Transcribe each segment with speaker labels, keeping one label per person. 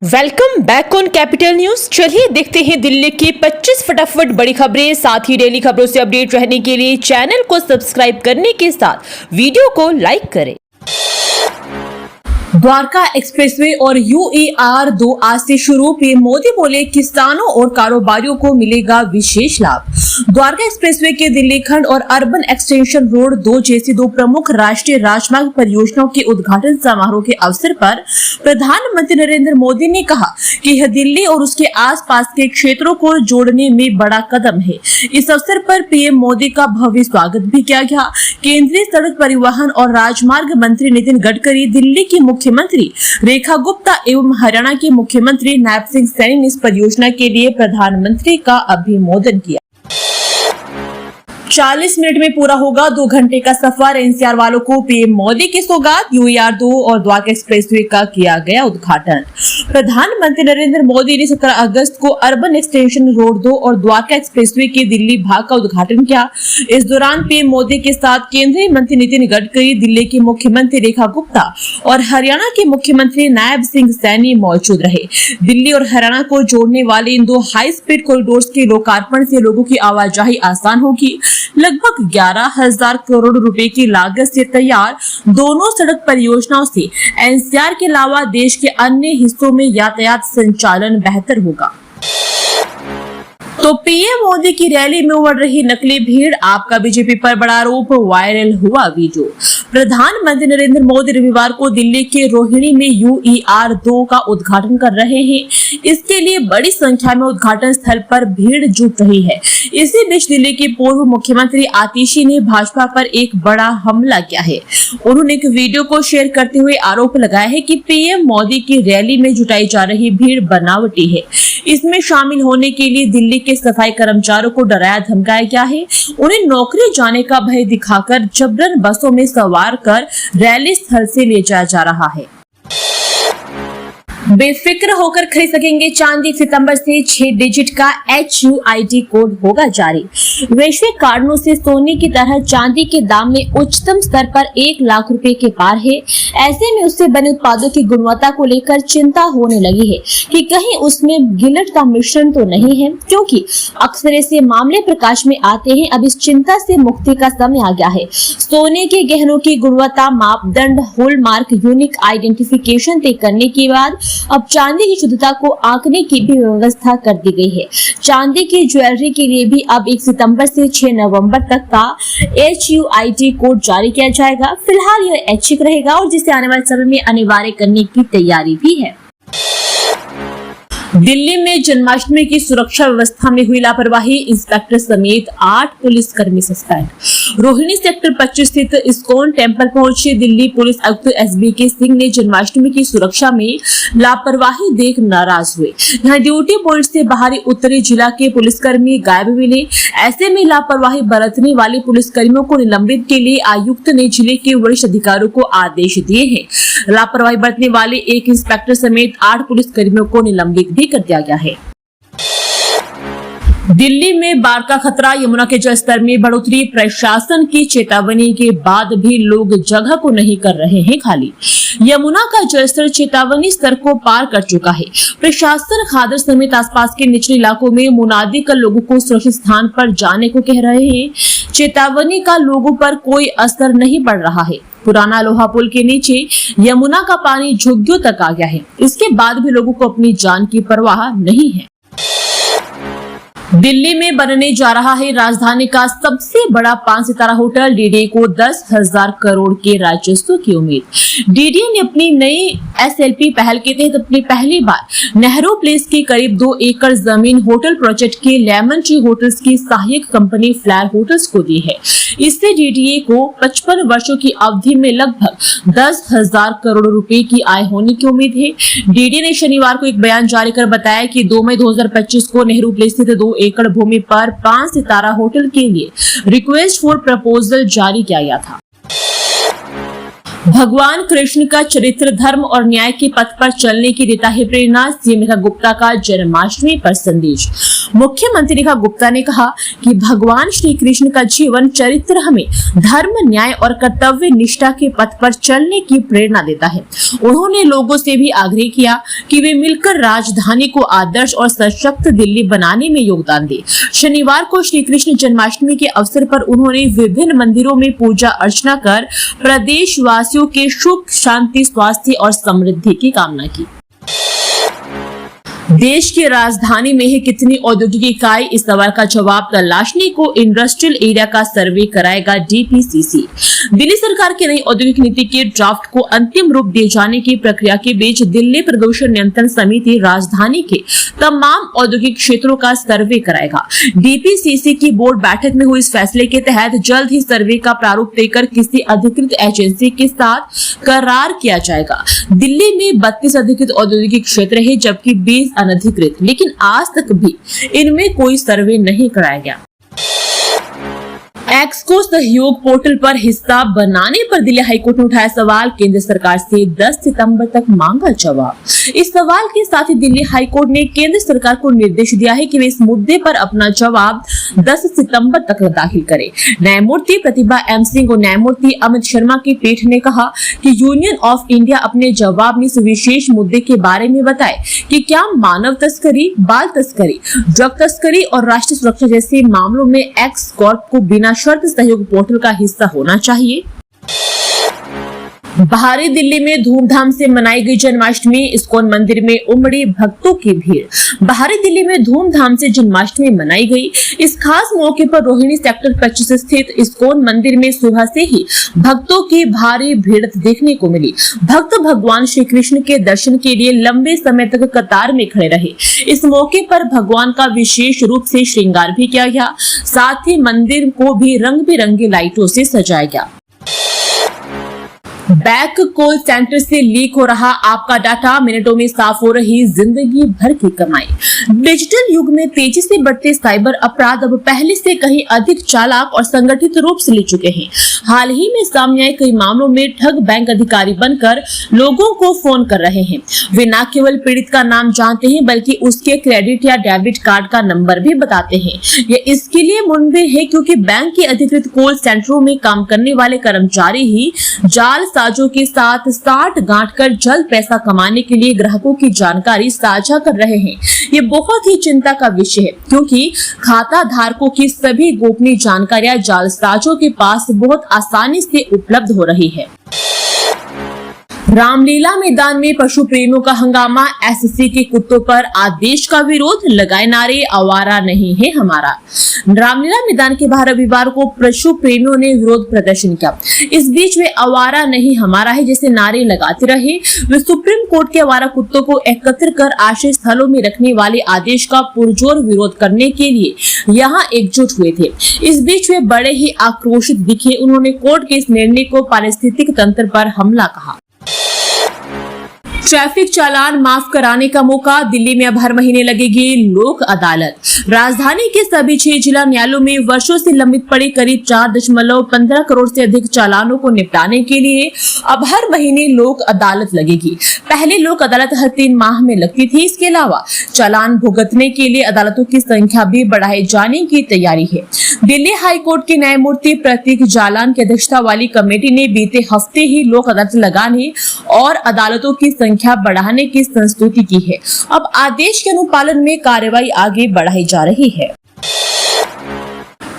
Speaker 1: Welcome back on capital news. चलिए देखते हैं दिल्ली की 25 फटाफट बड़ी खबरें। साथ ही डेली खबरों से अपडेट रहने के लिए चैनल को सब्सक्राइब करने के साथ वीडियो को लाइक करें। द्वारका एक्सप्रेसवे और UER-2 आज से शुरू। पीएम मोदी बोले किसानों और कारोबारियों को मिलेगा विशेष लाभ। द्वारका एक्सप्रेसवे के दिल्ली खंड और अर्बन एक्सटेंशन रोड 2 जैसी दो प्रमुख राष्ट्रीय राजमार्ग परियोजनाओं के उद्घाटन समारोह के अवसर पर प्रधानमंत्री नरेंद्र मोदी ने कहा कि यह दिल्ली और उसके आसपास के क्षेत्रों को जोड़ने में बड़ा कदम है। इस अवसर पर पीएम मोदी का भव्य स्वागत भी किया गया। केंद्रीय सड़क परिवहन और राजमार्ग मंत्री नितिन गडकरी, दिल्ली की मुख्यमंत्री रेखा गुप्ता एवं हरियाणा के मुख्यमंत्री नायब सिंह सैनी ने इस परियोजना के लिए प्रधानमंत्री का अभिनंदन किया। 40 मिनट में पूरा होगा 2 घंटे का सफर। एनसीआर वालों को पीएम मोदी की सौगात। UER-2 और द्वारका एक्सप्रेसवे का किया गया उद्घाटन। प्रधानमंत्री नरेंद्र मोदी ने 17 अगस्त को अर्बन एक्सटेंशन रोड 2 और द्वारका एक्सप्रेसवे के दिल्ली भाग का उद्घाटन किया। इस दौरान पीएम मोदी के साथ केंद्रीय मंत्री नितिन गडकरी, दिल्ली की मुख्यमंत्री रेखा गुप्ता और हरियाणा के मुख्यमंत्री नायब सिंह सैनी मौजूद रहे। दिल्ली और हरियाणा को जोड़ने वाले इन 2 हाई स्पीड कॉरिडोर के लोकार्पण से लोगों की आवाजाही आसान होगी। लगभग 11,000 करोड़ रुपए की लागत से तैयार दोनों सड़क परियोजनाओं से एनसीआर के अलावा देश के अन्य हिस्सों में यातायात संचालन बेहतर होगा। तो पीएम मोदी की रैली में उमड़ रही नकली भीड़, आपका बीजेपी पर बड़ा आरोप, वायरल हुआ वीडियो। प्रधानमंत्री नरेंद्र मोदी रविवार को दिल्ली के रोहिणी में UER-2 का उद्घाटन कर रहे हैं। इसके लिए बड़ी संख्या में उद्घाटन स्थल पर भीड़ जुट रही है। इसी बीच दिल्ली की पूर्व मुख्यमंत्री आतिशी ने भाजपा पर एक बड़ा हमला किया है। उन्होंने एक वीडियो को शेयर करते हुए आरोप लगाया है कि पीएम मोदी की रैली में जुटाई जा रही भीड़ बनावटी है। इसमें शामिल होने के लिए दिल्ली के सफाई कर्मचारियों को डराया धमकाया गया है। उन्हें नौकरी जाने का भय दिखाकर जबरन बसों में सवार कर रैली स्थल से ले जाया जा रहा है। बेफिक्र होकर खरीद सकेंगे चांदी। सितंबर से 6 डिजिट का HUID कोड होगा जारी। वैश्विक कारणों से सोने की तरह चांदी के दाम में उच्चतम स्तर पर 1 लाख रुपए के पार है। ऐसे में उससे बने उत्पादों की गुणवत्ता को लेकर चिंता होने लगी है कि कहीं उसमें गिलट का मिश्रण तो नहीं है, क्योंकि अक्सर ऐसे मामले प्रकाश में आते हैं। अब इस चिंता से मुक्ति का समय आ गया है। सोने के गहनों की गुणवत्ता मापदंड, हॉलमार्क, यूनिक आइडेंटिफिकेशन तय करने के बाद अब चांदी की शुद्धता को आंकने की भी व्यवस्था कर दी गई है। चांदी की ज्वेलरी के लिए भी अब 1 सितंबर से 6 नवंबर तक का HUID कोड जारी किया जाएगा। फिलहाल यह ऐच्छिक रहेगा और जिसे आने वाले समय में अनिवार्य करने की तैयारी भी है। दिल्ली में जन्माष्टमी की सुरक्षा व्यवस्था में हुई लापरवाही, इंस्पेक्टर समेत 8 पुलिसकर्मी सस्पेंड। रोहिणी सेक्टर 25 स्थित इस्कॉन टेम्पल पहुंचे दिल्ली पुलिस आयुक्त SBK सिंह ने जन्माष्टमी की सुरक्षा में लापरवाही देख नाराज हुए। यहाँ ड्यूटी पॉइंट से बाहरी उत्तरी जिला के पुलिसकर्मी गायब मिले। ऐसे में लापरवाही बरतने वाले पुलिसकर्मियों को निलंबित के लिए आयुक्त ने जिले के वरिष्ठ अधिकारियों को आदेश दिए हैं। लापरवाही बरतने वाले एक इंस्पेक्टर समेत 8 पुलिसकर्मियों को निलंबित भी कर दिया गया है। दिल्ली में बाढ़ का खतरा, यमुना के जलस्तर में बढ़ोतरी। प्रशासन की चेतावनी के बाद भी लोग जगह को नहीं कर रहे हैं खाली। यमुना का जलस्तर चेतावनी स्तर को पार कर चुका है। प्रशासन खादर समेत आसपास के निचले इलाकों में मुनादी कर लोगों को सुरक्षित स्थान पर जाने को कह रहे हैं। चेतावनी का लोगों पर कोई असर नहीं पड़ रहा है। पुराना लोहा पुल के नीचे यमुना का पानी झुग्गियों तक आ गया है। इसके बाद भी लोगों को अपनी जान की परवाह नहीं है। दिल्ली में बनने जा रहा है राजधानी का सबसे बड़ा 5 सितारा होटल। DDA को 10,000 करोड़ के राजस्व की उम्मीद। DDA ने अपनी नई SLP पहल के तहत अपनी पहली बार नेहरू प्लेस के करीब 2 एकड़ जमीन होटल प्रोजेक्ट के लेमन ट्री होटल्स की सहायक कंपनी फ्लैर होटल्स को दी है। इससे DDA को 55 वर्षों की अवधि में लगभग 10,000 करोड़ रुपए की आय होने की उम्मीद है। DDA ने शनिवार को एक बयान जारी कर बताया कि 2 मई 2025 को नेहरू प्लेस स्थित 2 एकड़ भूमि पर 5 सितारा होटल के लिए रिक्वेस्ट फॉर प्रपोजल जारी किया गया था। भगवान कृष्ण का चरित्र, धर्म और न्याय के पथ पर चलने की देता है प्रेरणा, सीएम रेखा गुप्ता का जन्माष्टमी पर संदेश। मुख्यमंत्री रेखा गुप्ता ने कहा कि भगवान श्री कृष्ण का जीवन चरित्र हमें धर्म, न्याय और कर्तव्य निष्ठा के पथ पर चलने की प्रेरणा देता है। उन्होंने लोगों से भी आग्रह किया कि वे मिलकर राजधानी को आदर्श और सशक्त दिल्ली बनाने में योगदान दें। शनिवार को श्री कृष्ण जन्माष्टमी के अवसर पर उन्होंने विभिन्न मंदिरों में पूजा अर्चना कर प्रदेशवासियों के सुख, शांति, स्वास्थ्य और समृद्धि की कामना की। देश की राजधानी में ही कितनी औद्योगिक इकाई, इस सवाल का जवाब तलाशने को इंडस्ट्रियल एरिया का सर्वे कराएगा डीपीसीसी। दिल्ली सरकार की नई औद्योगिक नीति के ड्राफ्ट को अंतिम रूप दिए जाने की प्रक्रिया के बीच दिल्ली प्रदूषण नियंत्रण समिति राजधानी के तमाम औद्योगिक क्षेत्रों का सर्वे कराएगा। डीपीसीसी की बोर्ड बैठक में हुए इस फैसले के तहत जल्द ही सर्वे का प्रारूप देकर किसी अधिकृत एजेंसी के साथ करार किया जाएगा। दिल्ली में 32 अधिकृत औद्योगिक क्षेत्र है जबकि 20 अनधिकृत, लेकिन आज तक भी इनमें कोई सर्वे नहीं कराया गया। एक्स को सहयोग पोर्टल पर हिस्सा बनाने पर दिल्ली हाईकोर्ट ने उठाया सवाल, केंद्र सरकार से 10 सितंबर तक मांगा जवाब। इस सवाल के साथ ही दिल्ली हाईकोर्ट ने केंद्र सरकार को निर्देश दिया है कि वे इस मुद्दे पर अपना जवाब 10 सितंबर तक दाखिल करे। न्यायमूर्ति प्रतिभा एम सिंह और न्यायमूर्ति अमित शर्मा की पीठ ने कहा कि यूनियन ऑफ इंडिया अपने जवाब में इस विशेष मुद्दे के बारे में बताए कि क्या मानव तस्करी, बाल तस्करी, ड्रग तस्करी और राष्ट्रीय सुरक्षा जैसे मामलों में एक्स कॉर्प को बिना शर्त सहयोग पोर्टल का हिस्सा होना चाहिए। बाहरी दिल्ली में धूमधाम से मनाई गई जन्माष्टमी, इस्कॉन मंदिर में उमड़ी भक्तों की भीड़। बाहरी दिल्ली में धूमधाम से जन्माष्टमी मनाई गई। इस खास मौके पर रोहिणी सेक्टर 25 स्थित इस्कॉन मंदिर में सुबह से ही भक्तों की भारी भीड़ देखने को मिली। भक्त भगवान श्री कृष्ण के दर्शन के लिए लंबे समय तक कतार में खड़े रहे। इस मौके पर भगवान का विशेष रूप से श्रृंगार भी किया गया, साथ ही मंदिर को भी रंग बिरंगी लाइटों से सजाया गया। बैंक कॉल सेंटर से लीक हो रहा आपका डाटा, मिनटों में साफ हो रही जिंदगी भर की कमाई। डिजिटल युग में तेजी से बढ़ते साइबर अपराध अब पहले से कहीं अधिक चालाक और संगठित रूप से ले चुके हैं। हाल ही में सामने आए कई मामलों में ठग बैंक अधिकारी बनकर लोगों को फोन कर रहे हैं। वे न केवल पीड़ित का नाम जानते हैं बल्कि उसके क्रेडिट या डेबिट कार्ड का नंबर भी बताते हैं। ये इसके लिए मुनबिर है क्योंकि बैंक के अधिकृत कॉल सेंटरों में काम करने वाले कर्मचारी ही जाल साजों के साथ साठ गांठ कर जल्द पैसा कमाने के लिए ग्राहकों की जानकारी साझा कर रहे हैं। ये बहुत ही चिंता का विषय है क्योंकि खाता धारकों की सभी गोपनीय जानकारियां जालसाजों के पास बहुत आसानी से उपलब्ध हो रही है। रामलीला मैदान में पशु प्रेमियों का हंगामा, एससी के कुत्तों पर आदेश का विरोध, लगाए नारे आवारा नहीं है हमारा। रामलीला मैदान के बाहर रविवार को पशु प्रेमियों ने विरोध प्रदर्शन किया। इस बीच वे आवारा नहीं हमारा है जैसे नारे लगाते रहे। वे सुप्रीम कोर्ट के आवारा कुत्तों को एकत्र कर आश्रय स्थलों में रखने वाले आदेश का पुरजोर विरोध करने के लिए यहाँ एकजुट हुए थे। इस बीच वे बड़े ही आक्रोशित दिखे। उन्होंने कोर्ट के इस निर्णय को पारिस्थितिक तंत्र पर हमला कहा। ट्रैफिक चालान माफ कराने का मौका, दिल्ली में अब हर महीने लगेगी लोक अदालत। राजधानी के सभी 6 जिला न्यायालयों में वर्षों से लंबित पड़े करीब 4.15 करोड़ से अधिक चालानों को निपटाने के लिए अब हर महीने लोक अदालत लगेगी। पहले लोक अदालत हर 3 माह में लगती थी। इसके अलावा चालान भुगतने के लिए अदालतों की संख्या भी बढ़ाए जाने की तैयारी है। दिल्ली हाई कोर्ट के न्यायमूर्ति प्रतीक जालान की अध्यक्षता वाली कमेटी ने बीते हफ्ते ही लोक अदालत लगाने और अदालतों की संख्या बढ़ाने की संस्तुति की है। अब आदेश के अनुपालन में कार्रवाई आगे बढ़ाई जा रही है।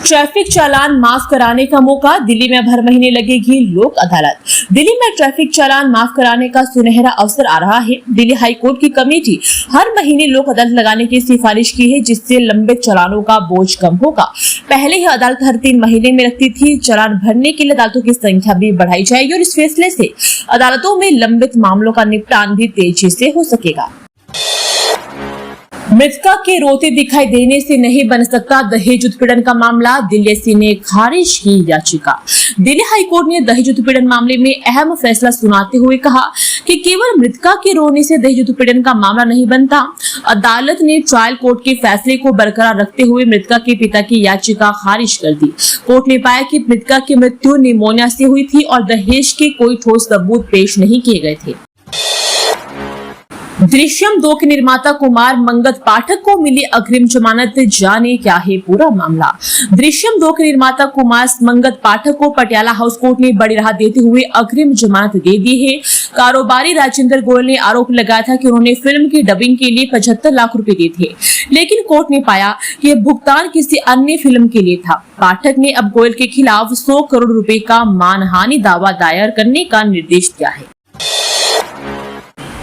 Speaker 1: ट्रैफिक चालान माफ कराने का मौका, दिल्ली में अब हर महीने लगेगी लोक अदालत। दिल्ली में ट्रैफिक चालान माफ कराने का सुनहरा अवसर आ रहा है। दिल्ली हाई कोर्ट की कमेटी हर महीने लोक अदालत लगाने की सिफारिश की है जिससे लंबित चालानों का बोझ कम होगा। पहले ही अदालत हर 3 महीने में रखती थी। चालान भरने के लिए अदालतों की संख्या भी बढ़ाई जाएगी और इस फैसले से अदालतों में लंबित मामलों का निपटान भी तेजी से हो सकेगा। मृतका के रोते दिखाई देने से नहीं बन सकता दहेज उत्पीड़न का मामला, दिल्ली एससी ने खारिज की याचिका। दिल्ली हाईकोर्ट ने दहेज उत्पीड़न मामले में अहम फैसला सुनाते हुए कहा कि केवल मृतका के रोने से दहेज उत्पीड़न का मामला नहीं बनता। अदालत ने ट्रायल कोर्ट के फैसले को बरकरार रखते हुए मृतका के पिता की याचिका खारिज कर दी। कोर्ट ने पाया कि मृतका की मृत्यु निमोनिया से हुई थी और दहेज के कोई ठोस सबूत पेश नहीं किए गए थे। दृश्यम 2 के निर्माता कुमार मंगत पाठक को मिली अग्रिम जमानत, जाने क्या है पूरा मामला। दृश्यम 2 के निर्माता कुमार मंगत पाठक को पटियाला हाउस कोर्ट ने बड़ी राहत देते हुए अग्रिम जमानत दे दी है। कारोबारी राजेंद्र गोयल ने आरोप लगाया था कि उन्होंने फिल्म की डबिंग के लिए 75 लाख रुपए दिए थे, लेकिन कोर्ट ने पाया कि यह भुगतान किसी अन्य फिल्म के लिए था। पाठक ने अब गोयल के खिलाफ 100 करोड़ रुपए का मानहानि दावा दायर करने का निर्देश दिया है।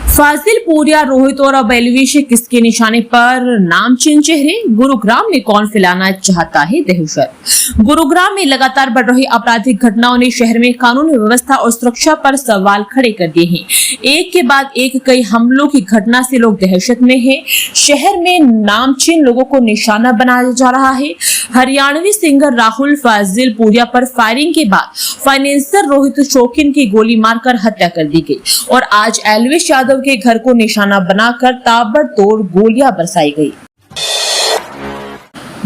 Speaker 1: फाजिल, पूरिया, रोहित और अब एलविश किसके निशाने पर? नामचीन चेहरे। गुरुग्राम में कौन फैलाना चाहता है दहशत? गुरुग्राम में लगातार बढ़ रही आपराधिक घटनाओं ने शहर में कानून व्यवस्था और सुरक्षा पर सवाल खड़े कर दिए हैं। एक के बाद एक कई हमलों की घटना से लोग दहशत में हैं। शहर में नामचीन लोगों को निशाना बनाया जा रहा है। हरियाणवी सिंगर राहुल फाजिल पूरिया पर फायरिंग के बाद फाइनेंसर रोहित शौकीन की गोली मारकर हत्या कर दी गई और आज एलविश यादव के घर को निशाना बनाकर ताबड़तोड़ गोलियां बरसाई गई।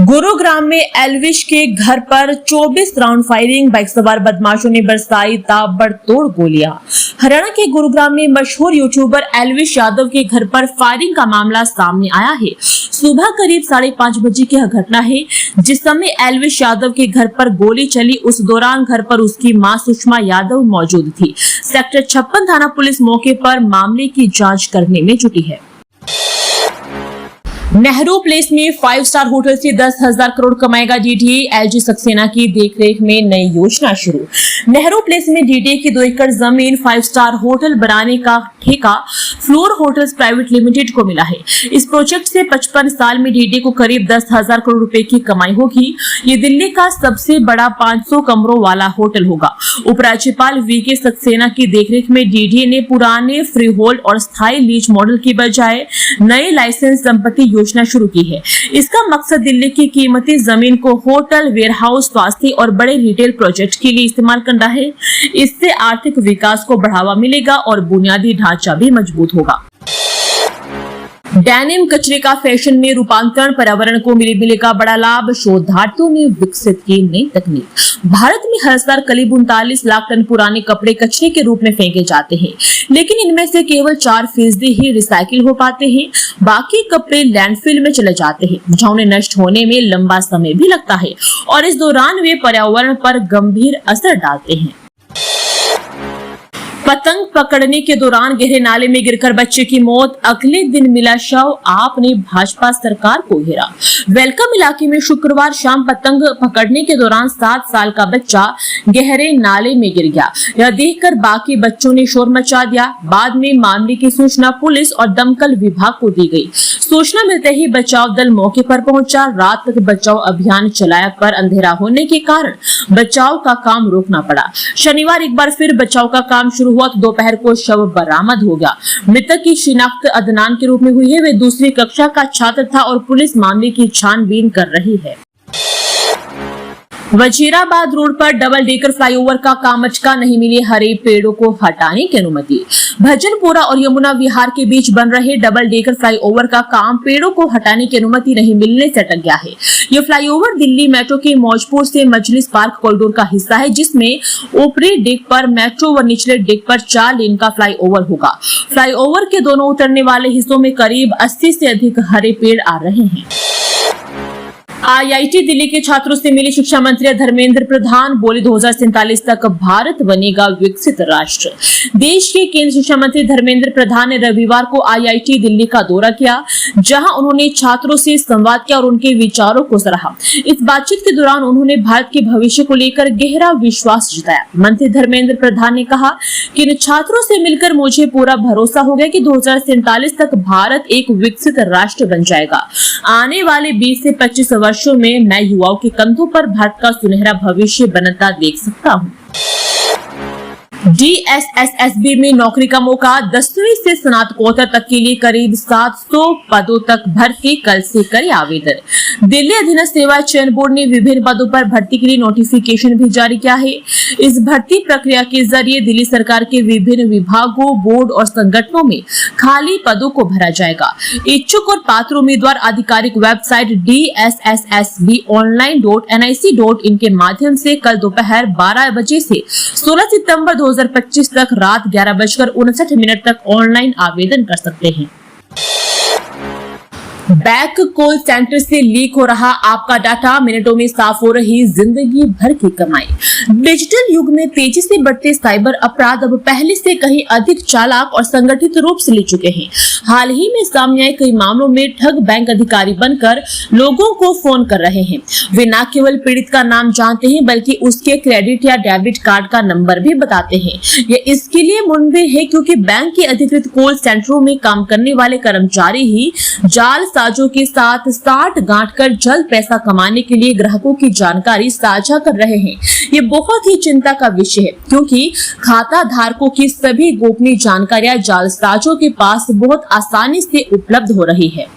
Speaker 1: गुरुग्राम में एलविश के घर पर 24 राउंड फायरिंग, बाइक सवार बदमाशों ने बरसाई ताबड़तोड़ गोलियां। हरियाणा के गुरुग्राम में मशहूर यूट्यूबर एलविश यादव के घर पर फायरिंग का मामला सामने आया है। सुबह करीब 5:30 बजे की घटना है, जिस समय एलविश यादव के घर पर गोली चली। उस दौरान घर पर उसकी मां सुषमा यादव मौजूद थी। सेक्टर 56 थाना पुलिस मौके पर मामले की जांच करने में जुटी है। नेहरू प्लेस में 5 स्टार होटल से 10,000 करोड़ कमाएगा डीडीए, एलजी सक्सेना की देखरेख में नई योजना शुरू। नेहरू प्लेस में डीडीए की 2 एकड़ जमीन 5 स्टार होटल बनाने का ठेका फ्लोर होटल्स प्राइवेट लिमिटेड को मिला है। इस प्रोजेक्ट से 55 साल में डीडीए को करीब 10,000 करोड़ रुपए की कमाई होगी। ये दिल्ली का सबसे बड़ा 500 कमरों वाला होटल होगा। उपराज्यपाल वीके सक्सेना की देखरेख में डीडीए ने पुराने फ्री होल्ड और स्थायी लीज मॉडल की बजाय नए लाइसेंस संपत्ति योजना शुरू की है। इसका मकसद दिल्ली की कीमती जमीन को होटल, वेयरहाउस, स्वास्थ्य और बड़े रिटेल प्रोजेक्ट के लिए इस्तेमाल करना है। इससे आर्थिक विकास को बढ़ावा मिलेगा और बुनियादी ढांचा भी मजबूत होगा। डेनिम कचरे का फैशन में रूपांतरण, पर्यावरण को मिलेगा बड़ा लाभ, शोधार्थियों ने विकसित की नई तकनीक। भारत में हर साल करीब 39 लाख टन पुराने कपड़े कचरे के रूप में फेंके जाते हैं, लेकिन इनमें से केवल 4% ही रिसाइकिल हो पाते हैं। बाकी कपड़े लैंडफिल में चले जाते हैं, जहां उन्हें नष्ट होने में लंबा समय भी लगता है और इस दौरान वे पर्यावरण पर गंभीर असर डालते हैं। पतंग पकड़ने के दौरान गहरे नाले में गिरकर बच्चे की मौत, अगले दिन मिला शव, आपने भाजपा सरकार को घेरा। वेलकम इलाके में शुक्रवार शाम पतंग पकड़ने के दौरान 7 साल का बच्चा गहरे नाले में गिर गया। यह देखकर बाकी बच्चों ने शोर मचा दिया। बाद में मामले की सूचना पुलिस और दमकल विभाग को दी गई। सूचना मिलते ही बचाव दल मौके पर पहुंचा। रात तक बचाव अभियान चलाया, पर अंधेरा होने के कारण बचाव का काम रोकना पड़ा। शनिवार एक बार फिर बचाव का काम शुरू हुआ तो दोपहर को शव बरामद हो गया। मृतक की शिनाख्त अदनान के रूप में हुई है। वे दूसरी कक्षा का छात्र था और पुलिस मामले की छानबीन कर रही है। वजीराबाद रोड पर डबल डेकर फ्लाईओवर का काम अटका, नहीं मिली हरे पेड़ों को हटाने की अनुमति। भजनपुरा और यमुना विहार के बीच बन रहे डबल डेकर फ्लाईओवर का काम पेड़ों को हटाने की अनुमति नहीं मिलने से अटक गया है। यह फ्लाईओवर दिल्ली मेट्रो के मौजपुर से मजलिस पार्क कॉरिडोर का हिस्सा है, जिसमें ऊपरी डेक पर मेट्रो व निचले डेक पर 4 लेन का फ्लाईओवर होगा। फ्लाईओवर के दोनों उतरने वाले हिस्सों में करीब 80 से अधिक हरे पेड़ आ रहे हैं। आईआईटी दिल्ली के छात्रों से मिली शिक्षा मंत्री धर्मेंद्र प्रधान, बोले 2047 तक भारत बनेगा विकसित राष्ट्र। देश के केंद्रीय शिक्षा मंत्री धर्मेंद्र प्रधान ने रविवार को आईआईटी दिल्ली का दौरा किया, जहां उन्होंने छात्रों से संवाद किया और उनके विचारों को सराहा। इस बातचीत के दौरान उन्होंने भारत के भविष्य को लेकर गहरा विश्वास जताया। मंत्री धर्मेंद्र प्रधान ने कहा कि इन छात्रों से मिलकर मुझे पूरा भरोसा हो गया कि 2047 तक भारत एक विकसित राष्ट्र बन जाएगा। आने वाले 20 से 25 वर्षों में मैं युवाओं के कंधों पर भारत का सुनहरा भविष्य बनता देख सकता हूं। DSSSB में नौकरी का मौका 10वीं से स्नातकोत्तर तक के लिए करीब 700 पदों तक भर्ती, कल से करे आवेदन। दिल्ली अधीनस्थ सेवा चयन बोर्ड ने विभिन्न पदों पर भर्ती के लिए नोटिफिकेशन भी जारी किया है। इस भर्ती प्रक्रिया के जरिए दिल्ली सरकार के विभिन्न विभागों, बोर्ड और संगठनों में खाली पदों को भरा जाएगा। इच्छुक और पात्र उम्मीदवार आधिकारिक वेबसाइट DSSSBonline.nic.in के माध्यम से कल दोपहर 12 बजे से 16 सितंबर 2025 तक रात 11:59 तक ऑनलाइन आवेदन कर सकते हैं। बैंक कॉल सेंटर से लीक हो रहा आपका डाटा, मिनटों में साफ हो रही जिंदगी भर की कमाई। डिजिटल युग में तेजी से बढ़ते साइबर अपराध अब पहले से कहीं अधिक चालाक और संगठित रूप से ले चुके हैं। हाल ही में सामने आए कई मामलों में ठग बैंक अधिकारी बनकर लोगों को फोन कर रहे हैं। वे न केवल पीड़ित का नाम जानते हैं बल्कि उसके क्रेडिट या डेबिट कार्ड का नंबर भी बताते हैं। ये इसके लिए मुमकिन है क्योंकि बैंक के अधिकृत कॉल सेंटरों में काम करने वाले कर्मचारी ही जाल साजों के साथ साठ गांठ कर जल्द पैसा कमाने के लिए ग्राहकों की जानकारी साझा कर रहे हैं। ये बहुत ही चिंता का विषय है क्योंकि खाता धारकों की सभी गोपनीय जानकारियां जालसाजों के पास बहुत आसानी से उपलब्ध हो रही है।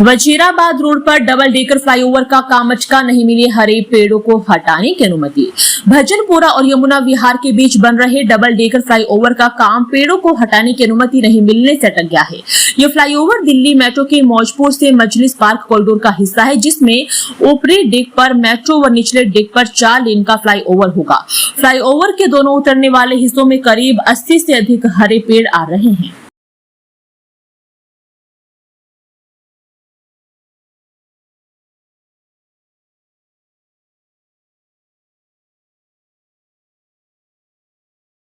Speaker 1: वजीराबाद रोड पर डबल डेकर फ्लाईओवर का काम अटका, नहीं मिली हरे पेड़ों को हटाने की अनुमति। भजनपुरा और यमुना विहार के बीच बन रहे डबल डेकर फ्लाईओवर का काम पेड़ों को हटाने की अनुमति नहीं मिलने से अटक गया है। यह फ्लाईओवर दिल्ली मेट्रो के मौजपुर से मजलिस पार्क कॉरिडोर का हिस्सा है, जिसमें ऊपरी डेक पर मेट्रो व निचले डेक पर 4 लेन का फ्लाईओवर होगा। फ्लाईओवर के दोनों उतरने वाले हिस्सों में करीब 80 से अधिक हरे पेड़ आ रहे हैं।